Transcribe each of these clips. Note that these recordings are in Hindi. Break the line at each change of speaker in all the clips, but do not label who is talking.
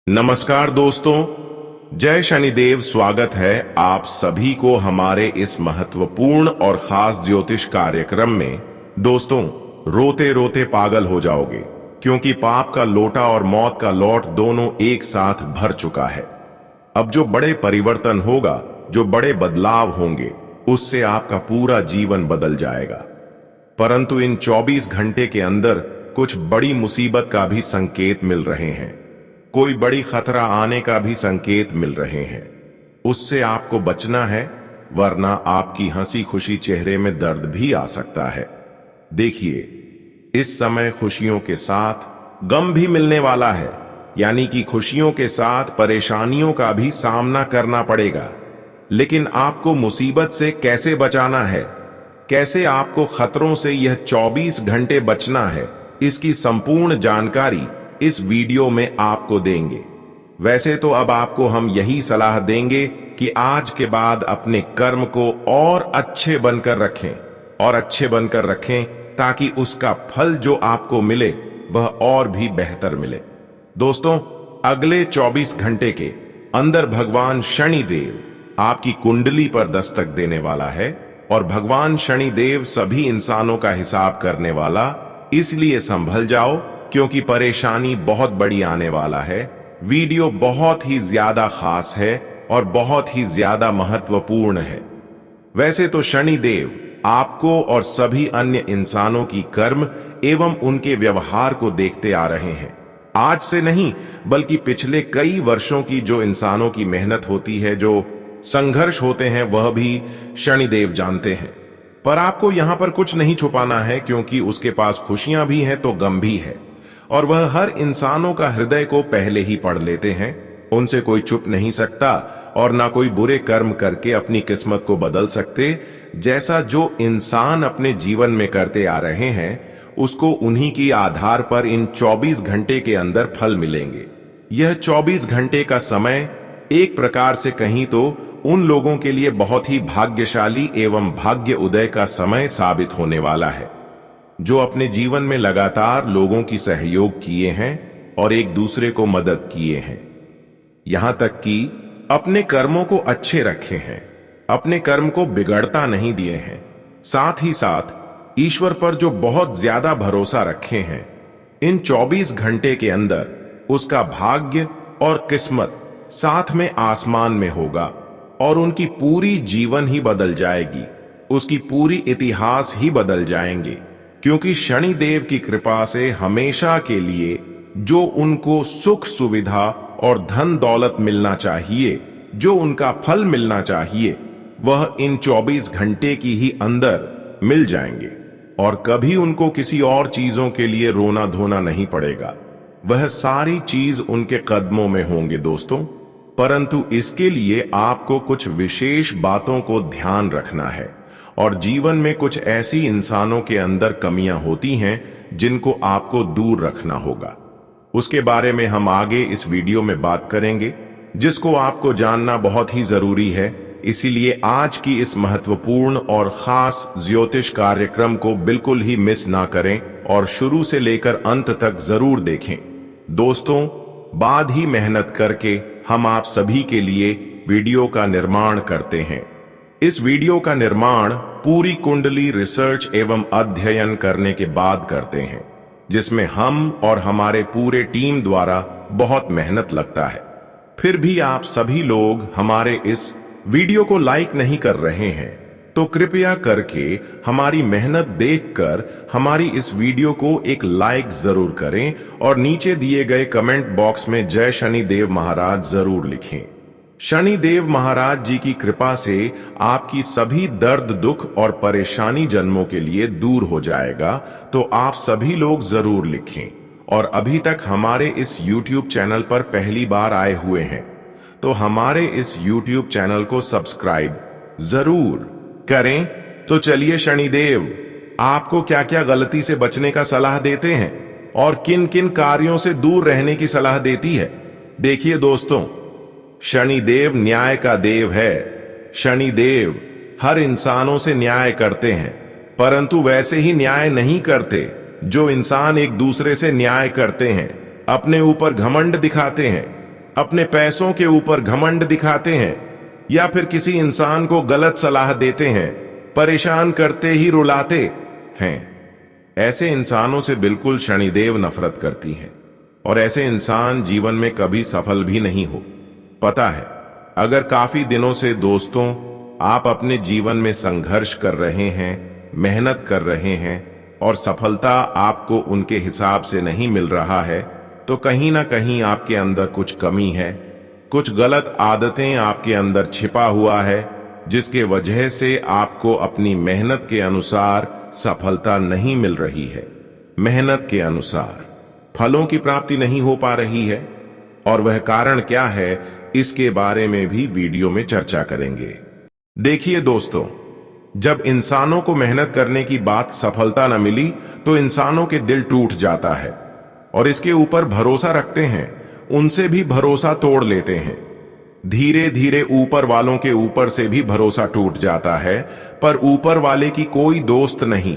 नमस्कार दोस्तों, जय शनिदेव। स्वागत है आप सभी को हमारे इस महत्वपूर्ण और खास ज्योतिष कार्यक्रम में। दोस्तों, रोते रोते पागल हो जाओगे, क्योंकि पाप का लोटा और मौत का लौट दोनों एक साथ भर चुका है। अब जो बड़े परिवर्तन होगा, जो बड़े बदलाव होंगे, उससे आपका पूरा जीवन बदल जाएगा। परंतु इन 24 घंटे के अंदर कुछ बड़ी मुसीबत का भी संकेत मिल रहे हैं, कोई बड़ी खतरा आने का भी संकेत मिल रहे हैं। उससे आपको बचना है, वरना आपकी हंसी खुशी चेहरे में दर्द भी आ सकता है। देखिए, इस समय खुशियों के साथ गम भी मिलने वाला है, यानी कि खुशियों के साथ परेशानियों का भी सामना करना पड़ेगा। लेकिन आपको मुसीबत से कैसे बचाना है, कैसे आपको खतरों से यह 24 घंटे बचना है, इसकी संपूर्ण जानकारी इस वीडियो में आपको देंगे। वैसे तो अब आपको हम यही सलाह देंगे कि आज के बाद अपने कर्म को और अच्छे बनकर रखें ताकि उसका फल जो आपको मिले वह और भी बेहतर मिले। दोस्तों, अगले 24 घंटे के अंदर भगवान शनिदेव आपकी कुंडली पर दस्तक देने वाला है, और भगवान शनिदेव सभी इंसानों का हिसाब करने वाला। इसलिए संभल जाओ, क्योंकि परेशानी बहुत बड़ी आने वाला है। वीडियो बहुत ही ज्यादा खास है और बहुत ही ज्यादा महत्वपूर्ण है। वैसे तो शनिदेव आपको और सभी अन्य इंसानों की कर्म एवं उनके व्यवहार को देखते आ रहे हैं। आज से नहीं, बल्कि पिछले कई वर्षों की जो इंसानों की मेहनत होती है, जो संघर्ष होते हैं, वह भी शनिदेव जानते हैं। पर आपको यहां पर कुछ नहीं छुपाना है, क्योंकि उसके पास खुशियां भी हैं तो गम भी है, और वह हर इंसानों का हृदय को पहले ही पढ़ लेते हैं। उनसे कोई छुप नहीं सकता, और ना कोई बुरे कर्म करके अपनी किस्मत को बदल सकते। जैसा जो इंसान अपने जीवन में करते आ रहे हैं, उसको उन्हीं के आधार पर इन 24 घंटे के अंदर फल मिलेंगे। यह 24 घंटे का समय एक प्रकार से कहीं तो उन लोगों के लिए बहुत ही भाग्यशाली एवं भाग्य उदय का समय साबित होने वाला है, जो अपने जीवन में लगातार लोगों की सहयोग किए हैं और एक दूसरे को मदद किए हैं, यहां तक कि अपने कर्मों को अच्छे रखे हैं, अपने कर्म को बिगड़ता नहीं दिए हैं। साथ ही साथ ईश्वर पर जो बहुत ज्यादा भरोसा रखे हैं, इन 24 घंटे के अंदर उसका भाग्य और किस्मत साथ में आसमान में होगा, और उनकी पूरी जीवन ही बदल जाएगी, उसकी पूरी इतिहास ही बदल जाएंगे। क्योंकि शनिदेव की कृपा से हमेशा के लिए जो उनको सुख सुविधा और धन दौलत मिलना चाहिए, जो उनका फल मिलना चाहिए, वह इन 24 घंटे की ही अंदर मिल जाएंगे, और कभी उनको किसी और चीजों के लिए रोना धोना नहीं पड़ेगा। वह सारी चीज उनके कदमों में होंगे दोस्तों। परंतु इसके लिए आपको कुछ विशेष बातों को ध्यान रखना है, और जीवन में कुछ ऐसी इंसानों के अंदर कमियां होती हैं जिनको आपको दूर रखना होगा। उसके बारे में हम आगे इस वीडियो में बात करेंगे, जिसको आपको जानना बहुत ही जरूरी है। इसीलिए आज की इस महत्वपूर्ण और खास ज्योतिष कार्यक्रम को बिल्कुल ही मिस ना करें, और शुरू से लेकर अंत तक जरूर देखें। दोस्तों, बाद ही मेहनत करके हम आप सभी के लिए वीडियो का निर्माण करते हैं। इस वीडियो का निर्माण पूरी कुंडली रिसर्च एवं अध्ययन करने के बाद करते हैं, जिसमें हम और हमारे पूरे टीम द्वारा बहुत मेहनत लगता है। फिर भी आप सभी लोग हमारे इस वीडियो को लाइक नहीं कर रहे हैं, तो कृपया करके हमारी मेहनत देखकर हमारी इस वीडियो को एक लाइक जरूर करें, और नीचे दिए गए कमेंट बॉक्स में जय शनिदेव महाराज जरूर लिखें। शनिदेव महाराज जी की कृपा से आपकी सभी दर्द, दुख और परेशानी जन्मों के लिए दूर हो जाएगा, तो आप सभी लोग जरूर लिखें। और अभी तक हमारे इस YouTube चैनल पर पहली बार आए हुए हैं, तो हमारे इस YouTube चैनल को सब्सक्राइब जरूर करें। तो चलिए, शनिदेव आपको क्या क्या गलती से बचने का सलाह देते हैं और किन किन कार्यों से दूर रहने की सलाह देती है। देखिए दोस्तों, शनिदेव न्याय का देव है। शनिदेव हर इंसानों से न्याय करते हैं, परंतु वैसे ही न्याय नहीं करते जो इंसान एक दूसरे से न्याय करते हैं, अपने ऊपर घमंड दिखाते हैं। अपने पैसों के ऊपर घमंड दिखाते हैं या फिर किसी इंसान को गलत सलाह देते हैं, परेशान करते ही रुलाते हैं, ऐसे इंसानों से बिल्कुल शनिदेव नफरत करती हैं और ऐसे इंसान जीवन में कभी सफल भी नहीं हो। पता है, अगर काफी दिनों से दोस्तों आप अपने जीवन में संघर्ष कर रहे हैं, मेहनत कर रहे हैं और सफलता आपको उनके हिसाब से नहीं मिल रहा है, तो कहीं ना कहीं आपके अंदर कुछ कमी है, कुछ गलत आदतें आपके अंदर छिपा हुआ है, जिसके वजह से आपको अपनी मेहनत के अनुसार सफलता नहीं मिल रही है, मेहनत के अनुसार फलों की प्राप्ति नहीं हो पा रही है। और वह कारण क्या है, इसके बारे में भी वीडियो में चर्चा करेंगे। देखिए दोस्तों, जब इंसानों को मेहनत करने की बात सफलता न मिली तो इंसानों के दिल टूट जाता है और इसके ऊपर भरोसा रखते हैं, उनसे भी भरोसा तोड़ लेते हैं। धीरे धीरे ऊपर वालों के ऊपर से भी भरोसा टूट जाता है, पर ऊपर वाले की कोई दोस्त नहीं,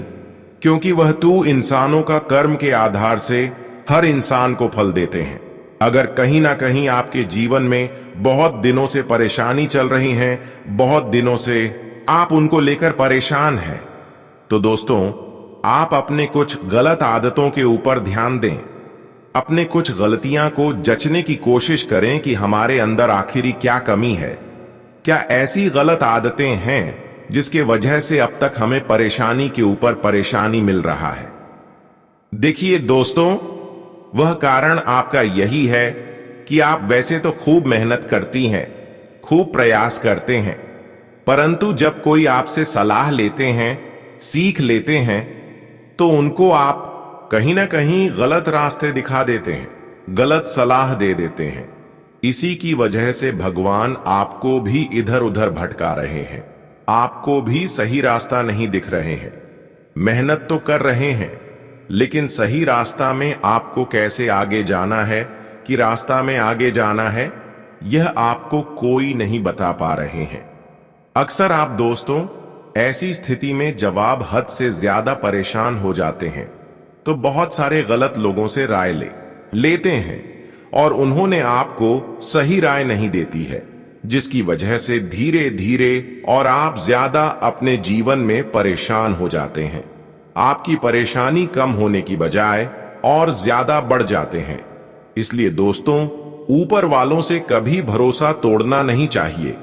क्योंकि वह तू इंसानों का कर्म के आधार से हर इंसान को फल देते हैं। अगर कहीं ना कहीं आपके जीवन में बहुत दिनों से परेशानी चल रही है, बहुत दिनों से आप उनको लेकर परेशान हैं, तो दोस्तों आप अपने कुछ गलत आदतों के ऊपर ध्यान दें। अपने कुछ गलतियां को जचने की कोशिश करें कि हमारे अंदर आखिरी क्या कमी है, क्या ऐसी गलत आदतें हैं जिसके वजह से अब तक हमें परेशानी के ऊपर परेशानी मिल रहा है। देखिए दोस्तों, वह कारण आपका यही है कि आप वैसे तो खूब मेहनत करती हैं, खूब प्रयास करते हैं, परंतु जब कोई आपसे सलाह लेते हैं, सीख लेते हैं, तो उनको आप कहीं ना कहीं गलत रास्ते दिखा देते हैं, गलत सलाह दे देते हैं। इसी की वजह से भगवान आपको भी इधर उधर भटका रहे हैं, आपको भी सही रास्ता नहीं दिख रहे हैं। मेहनत तो कर रहे हैं, लेकिन सही रास्ता में आपको कैसे आगे जाना है, कि रास्ता में आगे जाना है, यह आपको कोई नहीं बता पा रहे हैं। अक्सर आप दोस्तों ऐसी स्थिति में जवाब हद से ज्यादा परेशान हो जाते हैं, तो बहुत सारे गलत लोगों से राय लेते हैं और उन्होंने आपको सही राय नहीं देती है, जिसकी वजह से धीरे धीरे और आप ज्यादा अपने जीवन में परेशान हो जाते हैं। आपकी परेशानी कम होने की बजाय और ज्यादा बढ़ जाते हैं। इसलिए दोस्तों, ऊपर वालों से कभी भरोसा तोड़ना नहीं चाहिए,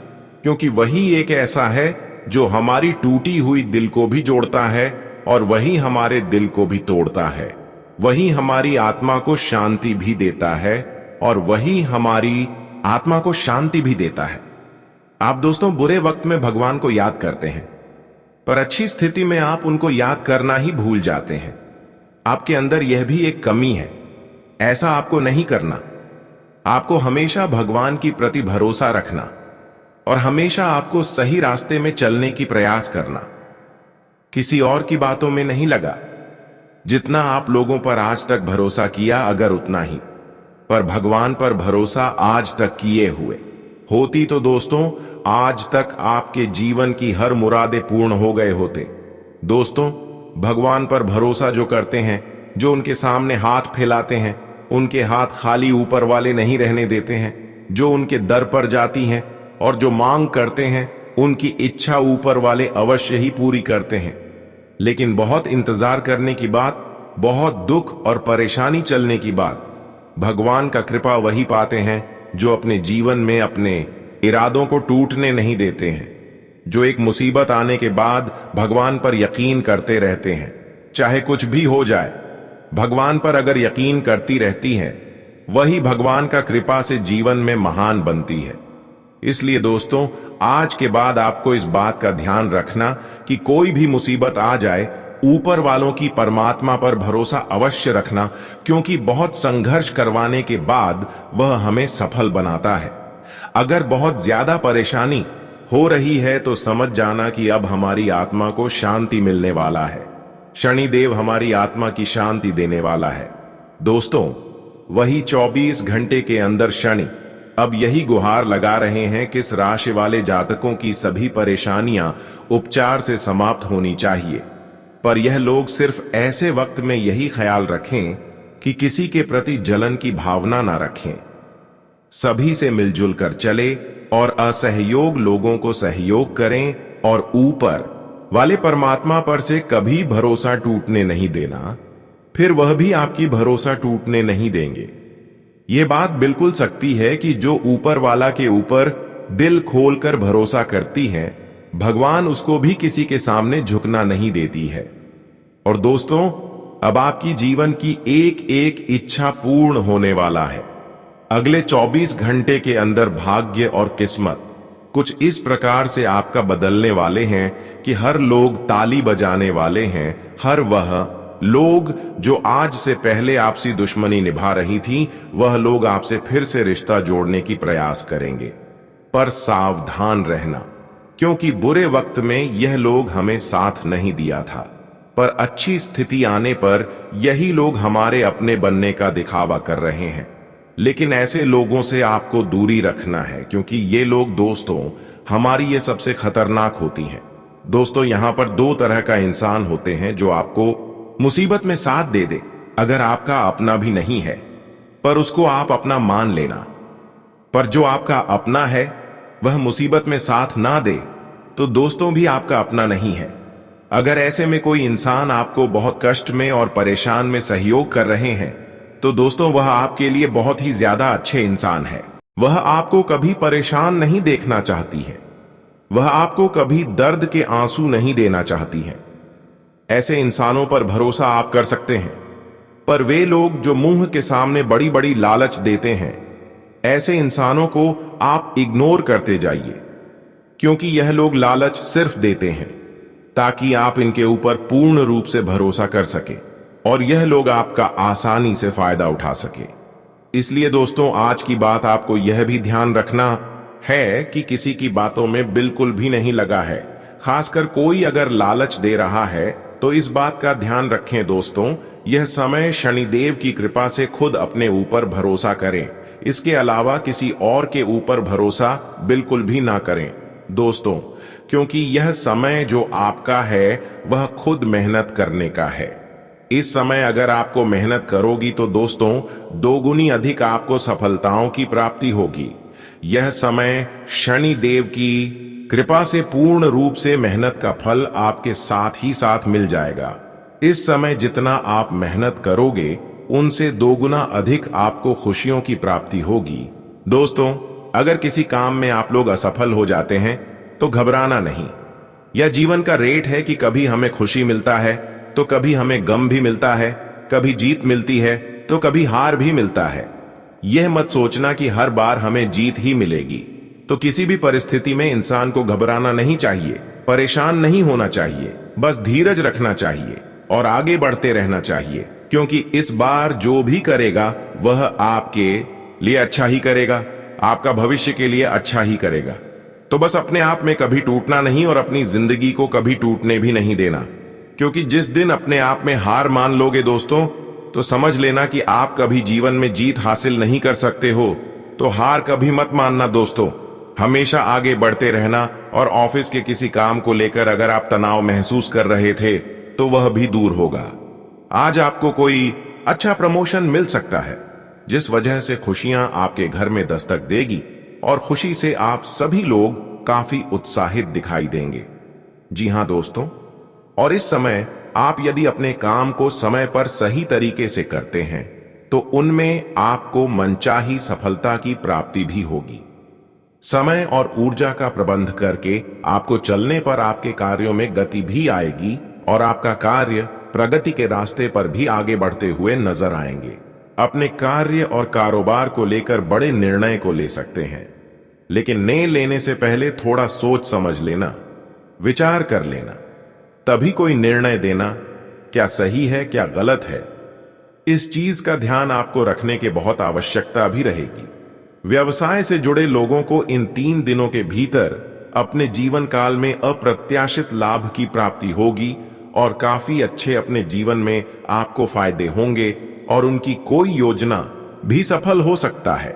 क्योंकि वही एक ऐसा है जो हमारी टूटी हुई दिल को भी जोड़ता है और वही हमारे दिल को भी तोड़ता है। वही हमारी आत्मा को शांति भी देता है और वही हमारी आत्मा को शांति भी देता है। आप दोस्तों बुरे वक्त में भगवान को याद करते हैं, पर अच्छी स्थिति में आप उनको याद करना ही भूल जाते हैं। आपके अंदर यह भी एक कमी है, ऐसा आपको नहीं करना। आपको हमेशा भगवान की प्रति भरोसा रखना और हमेशा आपको सही रास्ते में चलने की प्रयास करना, किसी और की बातों में नहीं लगा। जितना आप लोगों पर आज तक भरोसा किया, अगर उतना ही पर भगवान पर भरोसा आज तक किए हुए होती, तो दोस्तों आज तक आपके जीवन की हर मुरादें पूर्ण हो गए होते। दोस्तों, भगवान पर भरोसा जो करते हैं, जो उनके सामने हाथ फैलाते हैं, उनके हाथ खाली ऊपर वाले नहीं रहने देते हैं। जो उनके दर पर जाती हैं और जो मांग करते हैं, उनकी इच्छा ऊपर वाले अवश्य ही पूरी करते हैं। लेकिन बहुत इंतजार करने की बात, बहुत दुख और परेशानी चलने की बात, भगवान का कृपा वही पाते हैं जो अपने जीवन में अपने इरादों को टूटने नहीं देते हैं, जो एक मुसीबत आने के बाद भगवान पर यकीन करते रहते हैं। चाहे कुछ भी हो जाए, भगवान पर अगर यकीन करती रहती है, वही भगवान का कृपा से जीवन में महान बनती है। इसलिए दोस्तों, आज के बाद आपको इस बात का ध्यान रखना कि कोई भी मुसीबत आ जाए, ऊपर वालों की परमात्मा पर भरोसा अवश्य रखना, क्योंकि बहुत संघर्ष करवाने के बाद वह हमें सफल बनाता है। अगर बहुत ज्यादा परेशानी हो रही है तो समझ जाना कि अब हमारी आत्मा को शांति मिलने वाला है। शनिदेव हमारी आत्मा की शांति देने वाला है। दोस्तों, वही 24 घंटे के अंदर शनि अब यही गुहार लगा रहे हैं कि इस राशि वाले जातकों की सभी परेशानियां उपचार से समाप्त होनी चाहिए। पर यह लोग सिर्फ ऐसे वक्त में यही ख्याल रखें कि किसी के प्रति जलन की भावना ना रखें। सभी से मिलजुल कर चले और असहयोग लोगों को सहयोग करें और ऊपर वाले परमात्मा पर से कभी भरोसा टूटने नहीं देना, फिर वह भी आपकी भरोसा टूटने नहीं देंगे। ये बात बिल्कुल सच्ची है कि जो ऊपर वाला के ऊपर दिल खोलकर भरोसा करती है, भगवान उसको भी किसी के सामने झुकना नहीं देती है। और दोस्तों, अब आपकी जीवन की एक एक इच्छा पूर्ण होने वाला है। अगले 24 घंटे के अंदर भाग्य और किस्मत कुछ इस प्रकार से आपका बदलने वाले हैं कि हर लोग ताली बजाने वाले हैं। हर वह लोग जो आज से पहले आपसी दुश्मनी निभा रही थी, वह लोग आपसे फिर से रिश्ता जोड़ने की प्रयास करेंगे। पर सावधान रहना, क्योंकि बुरे वक्त में यह लोग हमें साथ नहीं दिया था, पर अच्छी स्थिति आने पर यही लोग हमारे अपने बनने का दिखावा कर रहे हैं। लेकिन ऐसे लोगों से आपको दूरी रखना है, क्योंकि ये लोग दोस्तों हमारी ये सबसे खतरनाक होती हैं। दोस्तों, यहां पर दो तरह का इंसान होते हैं जो आपको मुसीबत में साथ दे दे, अगर आपका अपना भी नहीं है, पर उसको आप अपना मान लेना। पर जो आपका अपना है वह मुसीबत में साथ ना दे, तो दोस्तों भी आपका अपना नहीं है। अगर ऐसे में कोई इंसान आपको बहुत कष्ट में और परेशान में सहयोग कर रहे हैं, तो दोस्तों वह आपके लिए बहुत ही ज्यादा अच्छे इंसान है। वह आपको कभी परेशान नहीं देखना चाहती है, वह आपको कभी दर्द के आंसू नहीं देना चाहती है। ऐसे इंसानों पर भरोसा आप कर सकते हैं। पर वे लोग जो मुंह के सामने बड़ी बड़ी लालच देते हैं, ऐसे इंसानों को आप इग्नोर करते जाइए, क्योंकि यह लोग लालच सिर्फ देते हैं ताकि आप इनके ऊपर पूर्ण रूप से भरोसा कर सके और यह लोग आपका आसानी से फायदा उठा सके। इसलिए दोस्तों, आज की बात आपको यह भी ध्यान रखना है कि किसी की बातों में बिल्कुल भी नहीं लगा है। खासकर कोई अगर लालच दे रहा है तो इस बात का ध्यान रखें दोस्तों, यह समय शनिदेव की कृपा से खुद अपने ऊपर भरोसा करें। इसके अलावा किसी और के ऊपर भरोसा बिल्कुल भी ना करें दोस्तों, क्योंकि यह समय जो आपका है वह खुद मेहनत करने का है। इस समय अगर आपको मेहनत करोगी तो दोस्तों दोगुनी अधिक आपको सफलताओं की प्राप्ति होगी। यह समय शनि देव की कृपा से पूर्ण रूप से मेहनत का फल आपके साथ ही साथ मिल जाएगा। इस समय जितना आप मेहनत करोगे उनसे दोगुना अधिक आपको खुशियों की प्राप्ति होगी। दोस्तों, अगर किसी काम में आप लोग असफल हो जाते हैं तो घबराना नहीं। यह जीवन का रेट है कि कभी हमें खुशी मिलता है तो कभी हमें गम भी मिलता है, कभी जीत मिलती है तो कभी हार भी मिलता है। यह मत सोचना कि हर बार हमें जीत ही मिलेगी। तो किसी भी परिस्थिति में इंसान को घबराना नहीं चाहिए, परेशान नहीं होना चाहिए, बस धीरज रखना चाहिए और आगे बढ़ते रहना चाहिए, क्योंकि इस बार जो भी करेगा वह आपके लिए अच्छा ही करेगा, आपका भविष्य के लिए अच्छा ही करेगा। तो बस अपने आप में कभी टूटना नहीं और अपनी जिंदगी को कभी टूटने भी नहीं देना, क्योंकि जिस दिन अपने आप में हार मान लोगे दोस्तों, तो समझ लेना कि आप कभी जीवन में जीत हासिल नहीं कर सकते हो। तो हार कभी मत मानना दोस्तों, हमेशा आगे बढ़ते रहना। और ऑफिस के किसी काम को लेकर अगर आप तनाव महसूस कर रहे थे तो वह भी दूर होगा। आज आपको कोई अच्छा प्रमोशन मिल सकता है, जिस वजह से खुशियां आपके घर में दस्तक देगी और खुशी से आप सभी लोग काफी उत्साहित दिखाई देंगे। जी हां दोस्तों, और इस समय आप यदि अपने काम को समय पर सही तरीके से करते हैं तो उनमें आपको मनचाही सफलता की प्राप्ति भी होगी। समय और ऊर्जा का प्रबंध करके आपको चलने पर आपके कार्यों में गति भी आएगी और आपका कार्य प्रगति के रास्ते पर भी आगे बढ़ते हुए नजर आएंगे। अपने कार्य और कारोबार को लेकर बड़े निर्णय को ले सकते हैं, लेकिन निर्णय लेने से पहले थोड़ा सोच समझ लेना, विचार कर लेना, तभी कोई निर्णय देना। क्या सही है क्या गलत है, इस चीज का ध्यान आपको रखने की बहुत आवश्यकता भी रहेगी। व्यवसाय से जुड़े लोगों को इन 3 दिनों के भीतर अपने जीवन काल में अप्रत्याशित लाभ की प्राप्ति होगी और काफी अच्छे अपने जीवन में आपको फायदे होंगे और उनकी कोई योजना भी सफल हो सकता है।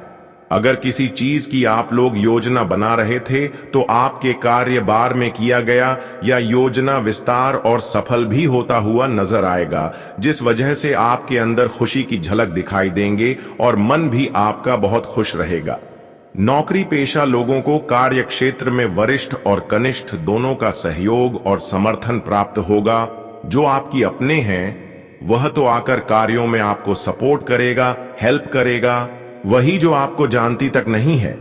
अगर किसी चीज की आप लोग योजना बना रहे थे तो आपके कार्य बार में किया गया या योजना विस्तार और सफल भी होता हुआ नजर आएगा, जिस वजह से आपके अंदर खुशी की झलक दिखाई देंगे और मन भी आपका बहुत खुश रहेगा। नौकरी पेशा लोगों को कार्य क्षेत्र में वरिष्ठ और कनिष्ठ दोनों का सहयोग और समर्थन प्राप्त होगा। जो आपकी अपने हैं वह तो आकर कार्यों में आपको सपोर्ट करेगा, हेल्प करेगा। वही जो आपको जानती तक नहीं है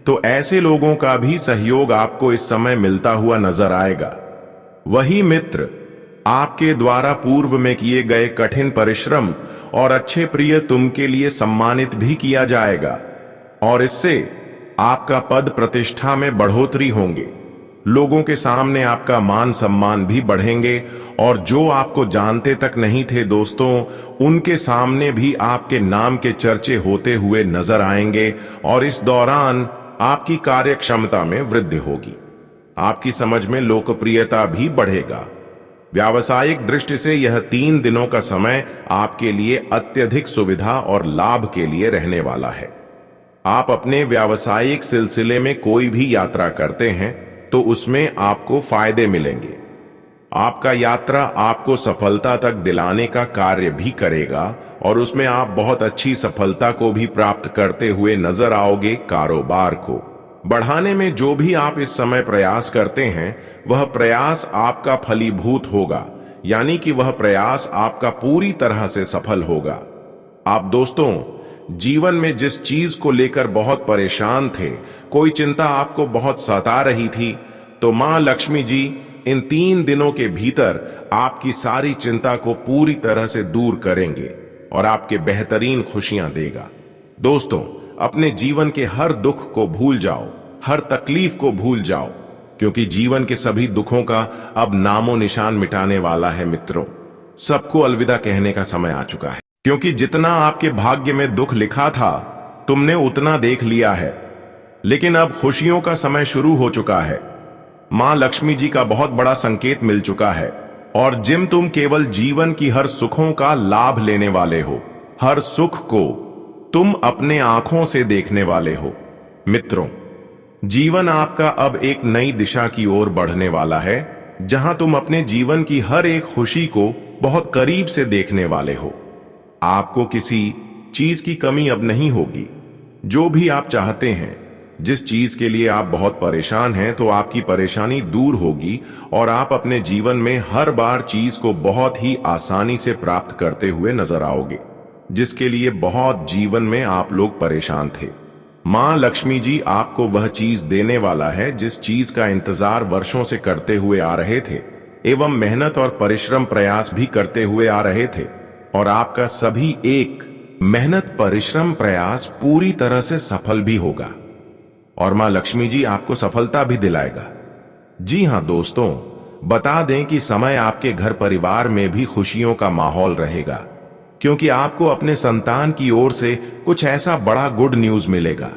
तो ऐसे लोगों का भी सहयोग आपको इस समय मिलता हुआ नजर आएगा। वही मित्र आपके द्वारा पूर्व में किए गए कठिन परिश्रम और अच्छे प्रिय तुम के लिए सम्मानित भी किया जाएगा और इससे आपका पद प्रतिष्ठा में बढ़ोतरी होंगे। लोगों के सामने आपका मान सम्मान भी बढ़ेंगे और जो आपको जानते तक नहीं थे दोस्तों, उनके सामने भी आपके नाम के चर्चे होते हुए नजर आएंगे और इस दौरान आपकी कार्यक्षमता में वृद्धि होगी। आपकी समझ में लोकप्रियता भी बढ़ेगा। व्यावसायिक दृष्टि से यह 3 दिनों का समय आपके लिए अत्यधिक सुविधा और लाभ के लिए रहने वाला है। आप अपने व्यावसायिक सिलसिले में कोई भी यात्रा करते हैं तो उसमें आपको फायदे मिलेंगे। आपका यात्रा आपको सफलता तक दिलाने का कार्य भी करेगा और उसमें आप बहुत अच्छी सफलता को भी प्राप्त करते हुए नजर आओगे। कारोबार को बढ़ाने में जो भी आप इस समय प्रयास करते हैं वह प्रयास आपका फलीभूत होगा, यानी कि वह प्रयास आपका पूरी तरह से सफल होगा। आप दोस्तों जीवन में जिस चीज को लेकर बहुत परेशान थे, कोई चिंता आपको बहुत सता रही थी, तो मां लक्ष्मी जी इन 3 दिनों के भीतर आपकी सारी चिंता को पूरी तरह से दूर करेंगे और आपके बेहतरीन खुशियां देगा। दोस्तों अपने जीवन के हर दुख को भूल जाओ, हर तकलीफ को भूल जाओ, क्योंकि जीवन के सभी दुखों का अब नामो निशान मिटाने वाला है। मित्रों सबको अलविदा कहने का समय आ चुका है, क्योंकि जितना आपके भाग्य में दुख लिखा था तुमने उतना देख लिया है। लेकिन अब खुशियों का समय शुरू हो चुका है। मां लक्ष्मी जी का बहुत बड़ा संकेत मिल चुका है और जिम तुम केवल जीवन की हर सुखों का लाभ लेने वाले हो। हर सुख को तुम अपने आंखों से देखने वाले हो। मित्रों जीवन आपका अब एक नई दिशा की ओर बढ़ने वाला है, जहां तुम अपने जीवन की हर एक खुशी को बहुत करीब से देखने वाले हो। आपको किसी चीज की कमी अब नहीं होगी। जो भी आप चाहते हैं, जिस चीज के लिए आप बहुत परेशान हैं, तो आपकी परेशानी दूर होगी और आप अपने जीवन में हर बार चीज को बहुत ही आसानी से प्राप्त करते हुए नजर आओगे, जिसके लिए बहुत जीवन में आप लोग परेशान थे। मां लक्ष्मी जी आपको वह चीज देने वाला है जिस चीज का इंतजार वर्षों से करते हुए आ रहे थे एवं मेहनत और परिश्रम प्रयास भी करते हुए आ रहे थे, और आपका सभी एक मेहनत परिश्रम प्रयास पूरी तरह से सफल भी होगा और मां लक्ष्मी जी आपको सफलता भी दिलाएगा। जी हां दोस्तों, बता दें कि समय आपके घर परिवार में भी खुशियों का माहौल रहेगा, क्योंकि आपको अपने संतान की ओर से कुछ ऐसा बड़ा गुड न्यूज मिलेगा।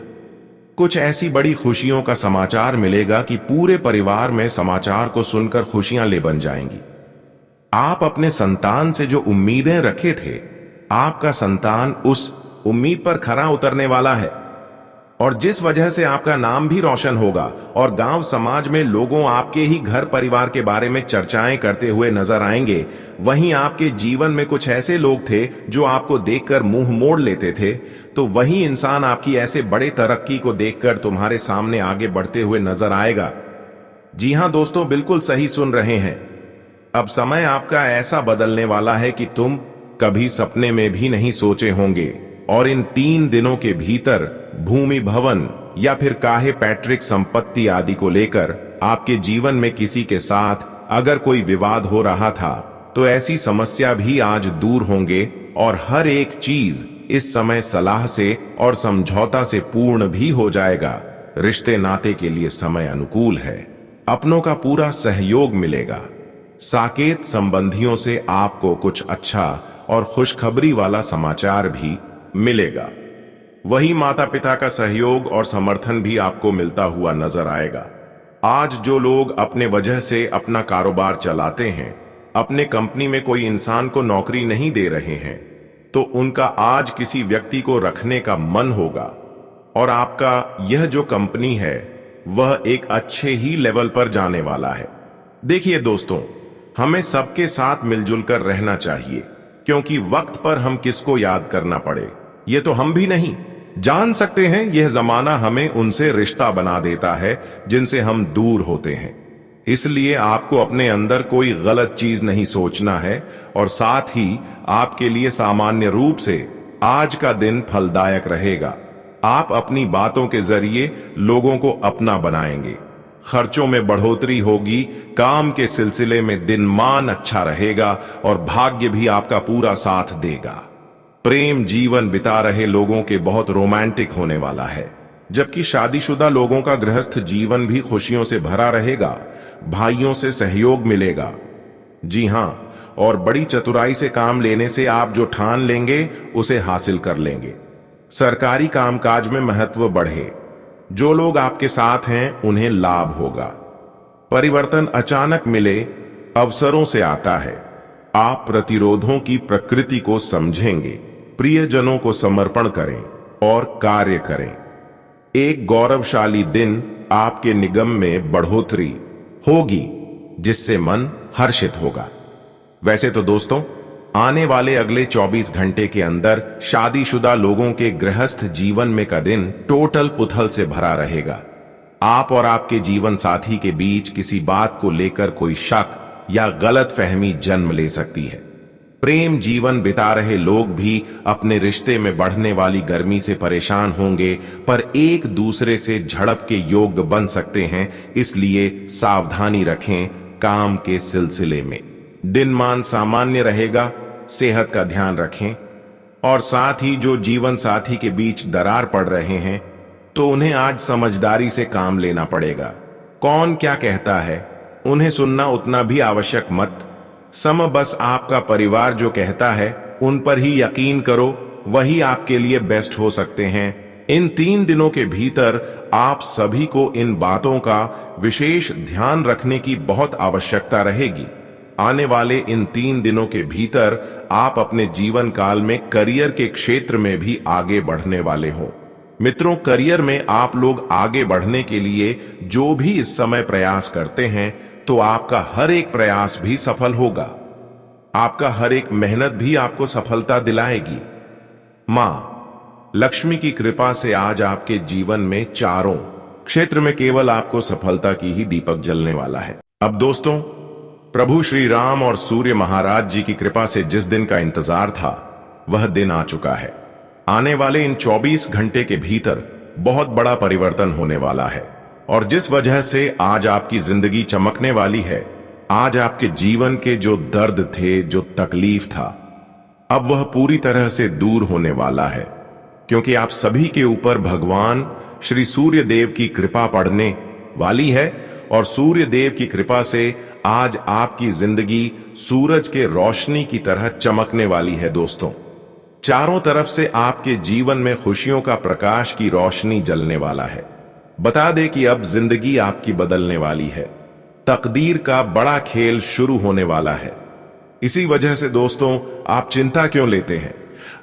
कुछ ऐसी बड़ी खुशियों का समाचार मिलेगा कि पूरे परिवार में समाचार को सुनकर खुशियां ले बन जाएंगी। आप अपने संतान से जो उम्मीदें रखे थे, आपका संतान उस उम्मीद पर खरा उतरने वाला है और जिस वजह से आपका नाम भी रोशन होगा और गांव समाज में लोगों आपके ही घर परिवार के बारे में चर्चाएं करते हुए नजर आएंगे। वहीं आपके जीवन में कुछ ऐसे लोग थे जो आपको देखकर मुंह मोड़ लेते थे, तो वही इंसान आपकी ऐसे बड़े तरक्की को देखकर तुम्हारे सामने आगे बढ़ते हुए नजर आएगा। जी हां दोस्तों, बिल्कुल सही सुन रहे हैं। अब समय आपका ऐसा बदलने वाला है कि तुम कभी सपने में भी नहीं सोचे होंगे, और इन 3 दिनों के भीतर भूमि भवन या फिर काहे पैट्रिक संपत्ति आदि को लेकर आपके जीवन में किसी के साथ अगर कोई विवाद हो रहा था तो ऐसी समस्या भी आज दूर होंगे और हर एक चीज इस समय सलाह से और समझौता से पूर्ण भी हो जाएगा। रिश्ते नाते के लिए समय अनुकूल है, अपनों का पूरा सहयोग मिलेगा। साकेत संबंधियों से आपको कुछ अच्छा और खुशखबरी वाला समाचार भी मिलेगा। वही माता पिता का सहयोग और समर्थन भी आपको मिलता हुआ नजर आएगा। आज जो लोग अपने वजह से अपना कारोबार चलाते हैं, अपने कंपनी में कोई इंसान को नौकरी नहीं दे रहे हैं, तो उनका आज किसी व्यक्ति को रखने का मन होगा और आपका यह जो कंपनी है वह एक अच्छे ही लेवल पर जाने वाला है। देखिए दोस्तों, हमें सबके साथ मिलजुल कर रहना चाहिए, क्योंकि वक्त पर हम किसको याद करना पड़े ये तो हम भी नहीं जान सकते हैं। यह जमाना हमें उनसे रिश्ता बना देता है जिनसे हम दूर होते हैं। इसलिए आपको अपने अंदर कोई गलत चीज नहीं सोचना है, और साथ ही आपके लिए सामान्य रूप से आज का दिन फलदायक रहेगा। आप अपनी बातों के जरिए लोगों को अपना बनाएंगे। खर्चों में बढ़ोतरी होगी, काम के सिलसिले में दिनमान अच्छा रहेगा और भाग्य भी आपका पूरा साथ देगा। प्रेम जीवन बिता रहे लोगों के बहुत रोमांटिक होने वाला है, जबकि शादीशुदा लोगों का गृहस्थ जीवन भी खुशियों से भरा रहेगा। भाइयों से सहयोग मिलेगा। जी हां, और बड़ी चतुराई से काम लेने से आप जो ठान लेंगे उसे हासिल कर लेंगे। सरकारी कामकाज में महत्व बढ़े। जो लोग आपके साथ हैं उन्हें लाभ होगा। परिवर्तन अचानक मिले, अवसरों से आता है। आप प्रतिरोधों की प्रकृति को समझेंगे। प्रियजनों को समर्पण करें और कार्य करें। एक गौरवशाली दिन आपके निगम में बढ़ोतरी होगी, जिससे मन हर्षित होगा। वैसे तो दोस्तों, आने वाले अगले 24 घंटे के अंदर शादीशुदा लोगों के गृहस्थ जीवन में का दिन टोटल पुथल से भरा रहेगा। आप और आपके जीवन साथी के बीच किसी बात को लेकर कोई शक या गलत फहमी जन्म ले सकती है। प्रेम जीवन बिता रहे लोग भी अपने रिश्ते में बढ़ने वाली गर्मी से परेशान होंगे, पर एक दूसरे से झड़प के योग्य बन सकते हैं। इसलिए सावधानी रखें काम के सिलसिले में। दिनमान सामान्य रहेगा। सेहत का ध्यान रखें, और साथ ही जो जीवन साथी के बीच दरार पड़ रहे हैं तो उन्हें आज समझदारी से काम लेना पड़ेगा। कौन क्या कहता है उन्हें सुनना उतना भी आवश्यक मत। बस आपका परिवार जो कहता है उन पर ही यकीन करो, वही आपके लिए बेस्ट हो सकते हैं। इन 3 दिनों के भीतर आप सभी को इन बातों का विशेष ध्यान रखने की बहुत आवश्यकता रहेगी। आने वाले इन 3 दिनों के भीतर आप अपने जीवन काल में करियर के क्षेत्र में भी आगे बढ़ने वाले हो। मित्रों, करियर में आप लोग आगे बढ़ने के लिए जो भी इस समय प्रयास करते हैं, तो आपका हर एक प्रयास भी सफल होगा। आपका हर एक मेहनत भी आपको सफलता दिलाएगी। मां लक्ष्मी की कृपा से आज आपके जीवन में चारों क्षेत्र में केवल आपको सफलता की ही दीपक जलने वाला है। अब दोस्तों, प्रभु श्री राम और सूर्य महाराज जी की कृपा से जिस दिन का इंतजार था वह दिन आ चुका है। आने वाले इन 24 घंटे के भीतर बहुत बड़ा परिवर्तन होने वाला है, और जिस वजह से आज आपकी जिंदगी चमकने वाली है, आज आपके जीवन के जो दर्द थे, जो तकलीफ था, अब वह पूरी तरह से दूर होने वाला है, क्योंकि आप सभी के ऊपर भगवान श्री सूर्य देव की कृपा पड़ने वाली है। और सूर्य देव की कृपा से आज आपकी जिंदगी सूरज के रोशनी की तरह चमकने वाली है। दोस्तों, चारों तरफ से आपके जीवन में खुशियों का प्रकाश की रोशनी जलने वाला है। बता दें कि अब जिंदगी आपकी बदलने वाली है। तकदीर का बड़ा खेल शुरू होने वाला है। इसी वजह से दोस्तों, आप चिंता क्यों लेते हैं?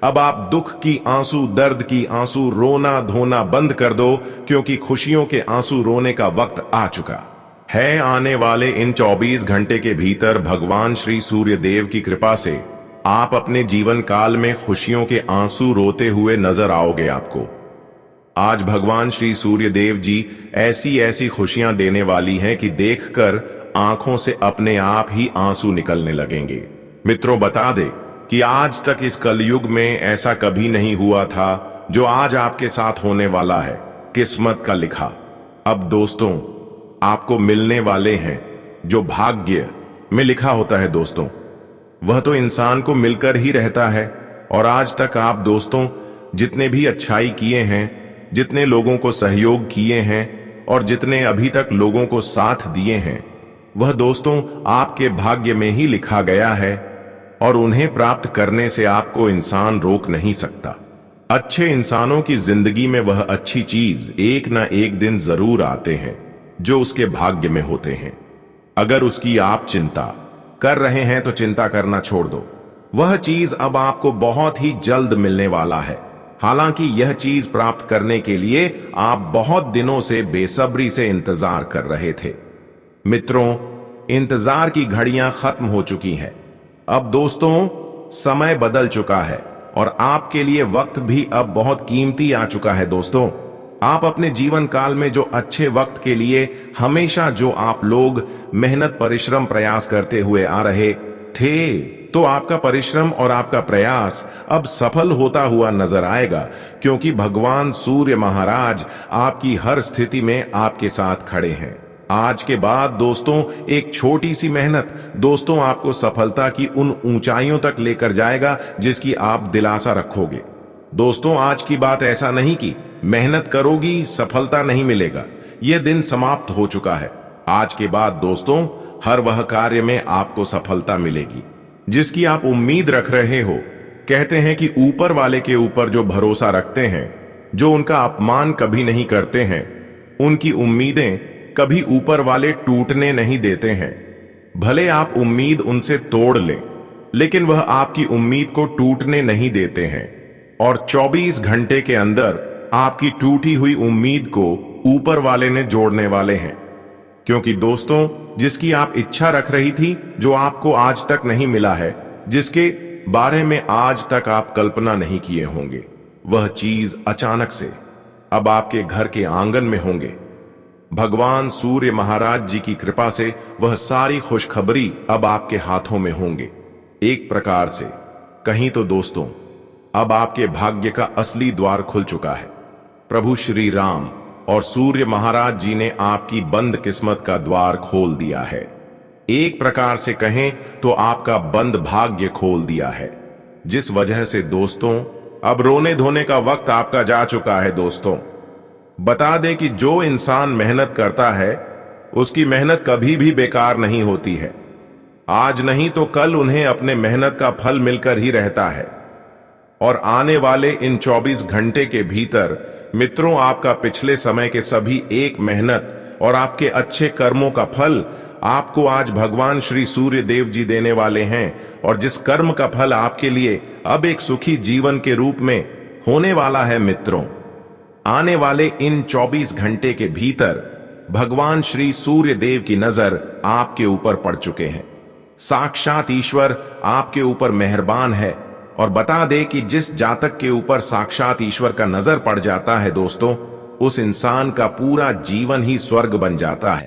अब आप दुख की आंसू, दर्द की आंसू, रोना धोना बंद कर दो, क्योंकि खुशियों के आंसू रोने का वक्त आ चुका है। आने वाले इन 24 घंटे के भीतर भगवान श्री सूर्य देव की कृपा से आप अपने जीवन काल में खुशियों के आंसू रोते हुए नजर आओगे। आपको आज भगवान श्री सूर्य देव जी ऐसी ऐसी खुशियां देने वाली हैं कि देखकर आंखों से अपने आप ही आंसू निकलने लगेंगे। मित्रों, बता दे कि आज तक इस कलयुग में ऐसा कभी नहीं हुआ था जो आज आपके साथ होने वाला है। किस्मत का लिखा अब दोस्तों आपको मिलने वाले हैं। जो भाग्य में लिखा होता है दोस्तों, वह तो इंसान को मिलकर ही रहता है। और आज तक आप दोस्तों जितने भी अच्छाई किए हैं, जितने लोगों को सहयोग किए हैं और जितने अभी तक लोगों को साथ दिए हैं, वह दोस्तों आपके भाग्य में ही लिखा गया है, और उन्हें प्राप्त करने से आपको इंसान रोक नहीं सकता। अच्छे इंसानों की जिंदगी में वह अच्छी चीज एक ना एक दिन जरूर आते हैं जो उसके भाग्य में होते हैं। अगर उसकी आप चिंता कर रहे हैं तो चिंता करना छोड़ दो। वह चीज अब आपको बहुत ही जल्द मिलने वाला है। हालांकि यह चीज प्राप्त करने के लिए आप बहुत दिनों से बेसब्री से इंतजार कर रहे थे। मित्रों, इंतजार की घड़ियां खत्म हो चुकी हैं। अब दोस्तों, समय बदल चुका है और आपके लिए वक्त भी अब बहुत कीमती आ चुका है। दोस्तों, आप अपने जीवन काल में जो अच्छे वक्त के लिए हमेशा जो आप लोग मेहनत परिश्रम प्रयास करते हुए आ रहे थे, तो आपका परिश्रम और आपका प्रयास अब सफल होता हुआ नजर आएगा, क्योंकि भगवान सूर्य महाराज आपकी हर स्थिति में आपके साथ खड़े हैं। आज के बाद दोस्तों, एक छोटी सी मेहनत दोस्तों आपको सफलता की उन ऊंचाइयों तक लेकर जाएगा जिसकी आप दिलासा रखोगे। दोस्तों, आज की बात ऐसा नहीं कि मेहनत करोगी सफलता नहीं मिलेगा। यह दिन समाप्त हो चुका है। आज के बाद दोस्तों, हर वह कार्य में आपको सफलता मिलेगी जिसकी आप उम्मीद रख रहे हो। कहते हैं कि ऊपर वाले के ऊपर जो भरोसा रखते हैं, जो उनका अपमान कभी नहीं करते हैं, उनकी उम्मीदें कभी ऊपर वाले टूटने नहीं देते हैं। भले आप उम्मीद उनसे तोड़ लें, लेकिन वह आपकी उम्मीद को टूटने नहीं देते हैं और 24 घंटे के अंदर आपकी टूटी हुई उम्मीद को ऊपर वाले ने जोड़ने वाले हैं। क्योंकि दोस्तों, जिसकी आप इच्छा रख रही थी, जो आपको आज तक नहीं मिला है, जिसके बारे में आज तक आप कल्पना नहीं किए होंगे, वह चीज अचानक से अब आपके घर के आंगन में होंगे। भगवान सूर्य महाराज जी की कृपा से वह सारी खुशखबरी अब आपके हाथों में होंगे। एक प्रकार से कहीं तो दोस्तों, अब आपके भाग्य का असली द्वार खुल चुका है। प्रभु श्री राम और सूर्य महाराज जी ने आपकी बंद किस्मत का द्वार खोल दिया है। एक प्रकार से कहें तो आपका बंद भाग्य खोल दिया है, जिस वजह से दोस्तों अब रोने धोने का वक्त आपका जा चुका है। दोस्तों, बता दें कि जो इंसान मेहनत करता है, उसकी मेहनत कभी भी बेकार नहीं होती है। आज नहीं तो कल उन्हें अपने मेहनत का फल मिलकर ही रहता है। और आने वाले इन 24 घंटे के भीतर मित्रों, आपका पिछले समय के सभी एक मेहनत और आपके अच्छे कर्मों का फल आपको आज भगवान श्री सूर्य देव जी देने वाले हैं। और जिस कर्म का फल आपके लिए अब एक सुखी जीवन के रूप में होने वाला है मित्रों, आने वाले इन 24 घंटे के भीतर भगवान श्री सूर्य देव की नजर आपके ऊपर पड़ चुके हैं। साक्षात ईश्वर आपके ऊपर मेहरबान है। और बता दे कि जिस जातक के ऊपर साक्षात ईश्वर का नजर पड़ जाता है दोस्तों, उस इंसान का पूरा जीवन ही स्वर्ग बन जाता है।